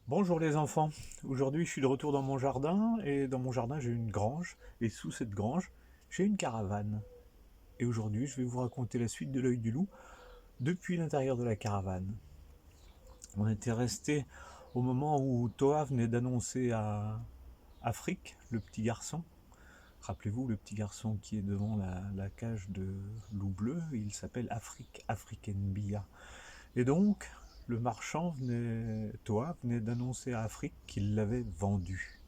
Bonjour les enfants, aujourd'hui je suis de retour dans mon jardin et dans mon jardin j'ai une grange et sous cette grange j'ai une caravane. Et aujourd'hui je vais vous raconter la suite de l'œil du loup depuis l'intérieur de la caravane. On était resté au moment où Toa venait d'annoncer à Afrique, le petit garçon. Rappelez-vous le petit garçon qui est devant la cage de loup bleu, il s'appelle Afrique, Africaine Bia. Et donc le marchand Toa venait d'annoncer à Afrique qu'il l'avait vendu.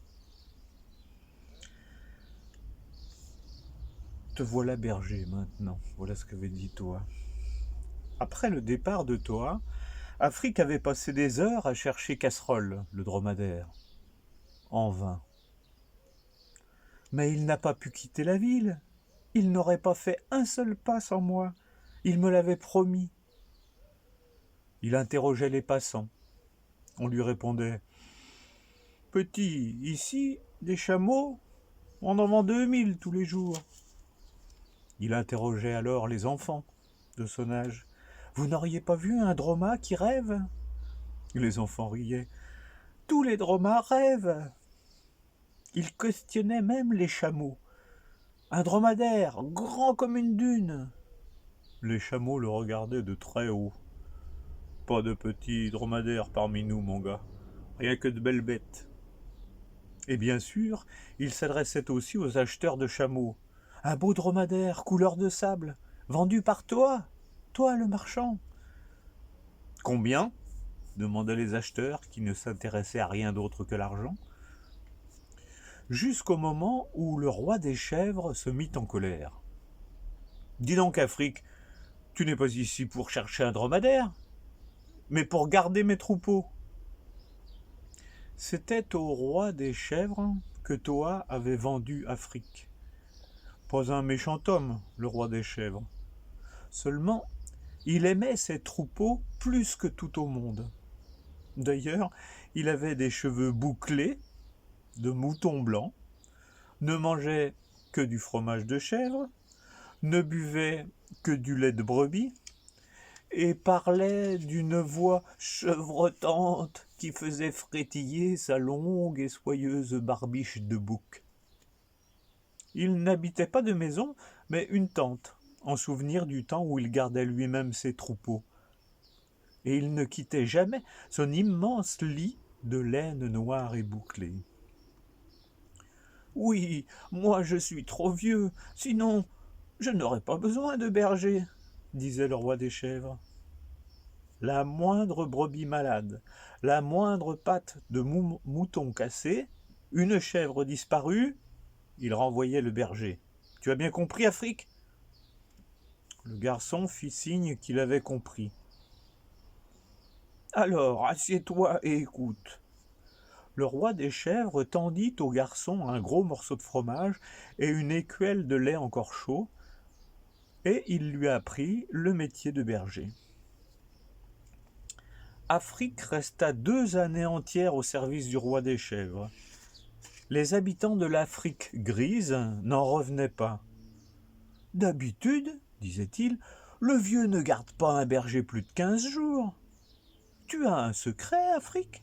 Te voilà berger maintenant, voilà ce qu'avait dit Toa. Après le départ de Toa, Afrique avait passé des heures à chercher Casserole, le dromadaire. En vain. Mais il n'a pas pu quitter la ville. Il n'aurait pas fait un seul pas sans moi. Il me l'avait promis. Il interrogeait les passants. On lui répondait: Petit, ici, des chameaux, on en vend 2000 tous les jours. Il interrogeait alors les enfants de son âge. Vous n'auriez pas vu un droma qui rêve? Les enfants riaient. Tous les dromas rêvent. Il questionnait même les chameaux. Un dromadaire, grand comme une dune. Les chameaux le regardaient de très haut. Pas de petits dromadaires parmi nous, mon gars. Rien que de belles bêtes. Et bien sûr, il s'adressait aussi aux acheteurs de chameaux. Un beau dromadaire, couleur de sable, vendu par toi, toi le marchand. Combien? Demandaient les acheteurs qui ne s'intéressaient à rien d'autre que l'argent. Jusqu'au moment où le roi des chèvres se mit en colère. Dis donc, Afrique, tu n'es pas ici pour chercher un dromadaire, mais pour garder mes troupeaux. C'était au roi des chèvres que Toa avait vendu Afrique. Pas un méchant homme, le roi des chèvres. Seulement, il aimait ses troupeaux plus que tout au monde. D'ailleurs, il avait des cheveux bouclés, de moutons blancs, ne mangeait que du fromage de chèvre, ne buvait que du lait de brebis, et parlait d'une voix chevrotante qui faisait frétiller sa longue et soyeuse barbiche de bouc. Il n'habitait pas de maison, mais une tente, en souvenir du temps où il gardait lui-même ses troupeaux. Et il ne quittait jamais son immense lit de laine noire et bouclée. Oui, moi je suis trop vieux, sinon je n'aurais pas besoin de berger, disait le roi des chèvres. La moindre brebis malade, la moindre patte de mouton cassé, une chèvre disparue, il renvoyait le berger. Tu as bien compris, Afrique? Le garçon fit signe qu'il avait compris. Alors, assieds-toi et écoute. Le roi des chèvres tendit au garçon un gros morceau de fromage et une écuelle de lait encore chaud, et il lui apprit le métier de berger. Afrique resta 2 années entières au service du roi des chèvres. Les habitants de l'Afrique grise n'en revenaient pas. D'habitude, disait-il, le vieux ne garde pas un berger plus de 15 jours. Tu as un secret, Afrique?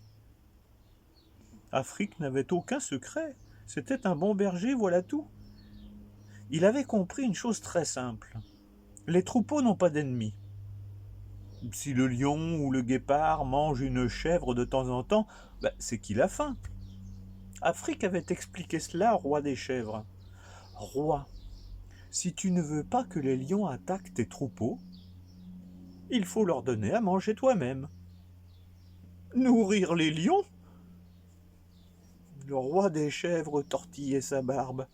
Afrique n'avait aucun secret. C'était un bon berger, voilà tout. Il avait compris une chose très simple. Les troupeaux n'ont pas d'ennemis. Si le lion ou le guépard mange une chèvre de temps en temps, c'est qu'il a faim. Afrique avait expliqué cela au roi des chèvres. Roi, si tu ne veux pas que les lions attaquent tes troupeaux, il faut leur donner à manger toi-même. Nourrir les lions? Le roi des chèvres tortillait sa barbe.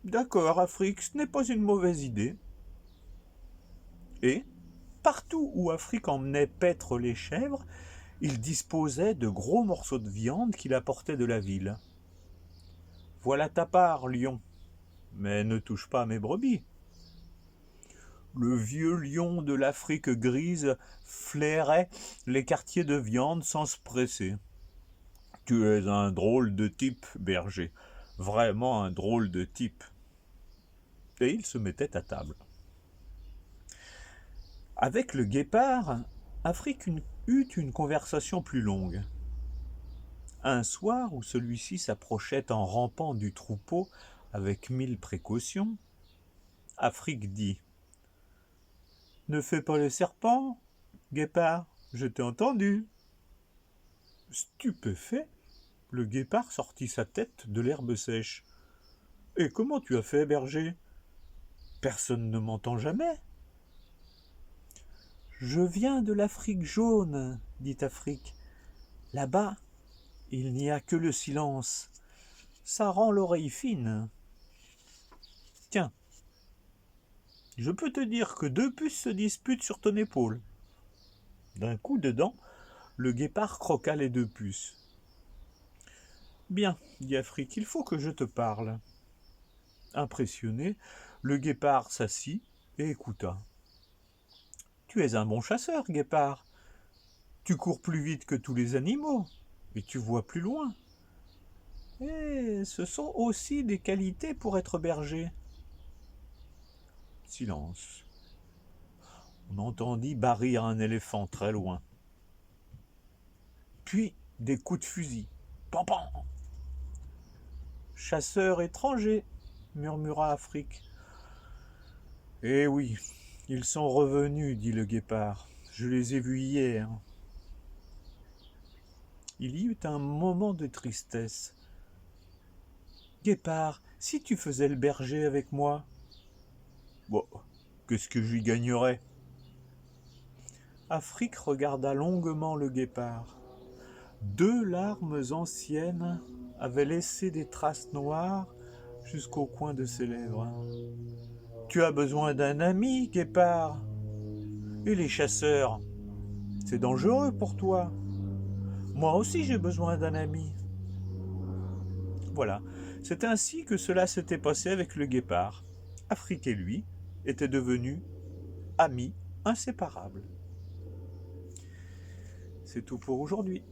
D'accord, Afrique, ce n'est pas une mauvaise idée. Et, partout où Afrique emmenait paître les chèvres, il disposait de gros morceaux de viande qu'il apportait de la ville. Voilà ta part, lion, mais ne touche pas à mes brebis. Le vieux lion de l'Afrique grise flairait les quartiers de viande sans se presser. Tu es un drôle de type, berger, vraiment un drôle de type. Et il se mettait à table. Avec le guépard, Afrique eut une conversation plus longue. Un soir où celui-ci s'approchait en rampant du troupeau avec 1000 précautions, Afrique dit : « Ne fais pas le serpent, guépard, je t'ai entendu. » Stupéfait, le guépard sortit sa tête de l'herbe sèche. « Et comment tu as fait, berger ? Personne ne m'entend jamais. »« Je viens de l'Afrique jaune, dit Afrique. Là-bas, il n'y a que le silence. Ça rend l'oreille fine. Tiens, je peux te dire que 2 puces se disputent sur ton épaule. » D'un coup de dent, le guépard croqua les 2 puces. « Bien, dit Afrique, il faut que je te parle. » Impressionné, le guépard s'assit et écouta. « Tu es un bon chasseur, guépard. Tu cours plus vite que tous les animaux, et tu vois plus loin. Et ce sont aussi des qualités pour être berger. » Silence. On entendit barrir un éléphant très loin. Puis des coups de fusil. Pan, pan. « Chasseur étranger, murmura Afrique. « Eh oui, ils sont revenus, dit le guépard. Je les ai vus hier. » Il y eut un moment de tristesse. « Guépard, si tu faisais le berger avec moi ?»« Bon, qu'est-ce que j'y gagnerais ?» Afrique regarda longuement le guépard. 2 larmes anciennes avaient laissé des traces noires jusqu'au coin de ses lèvres. « Tu as besoin d'un ami, guépard. Et les chasseurs, c'est dangereux pour toi. Moi aussi j'ai besoin d'un ami. » Voilà, c'est ainsi que cela s'était passé avec le guépard. Afrique et lui étaient devenus amis inséparables. C'est tout pour aujourd'hui.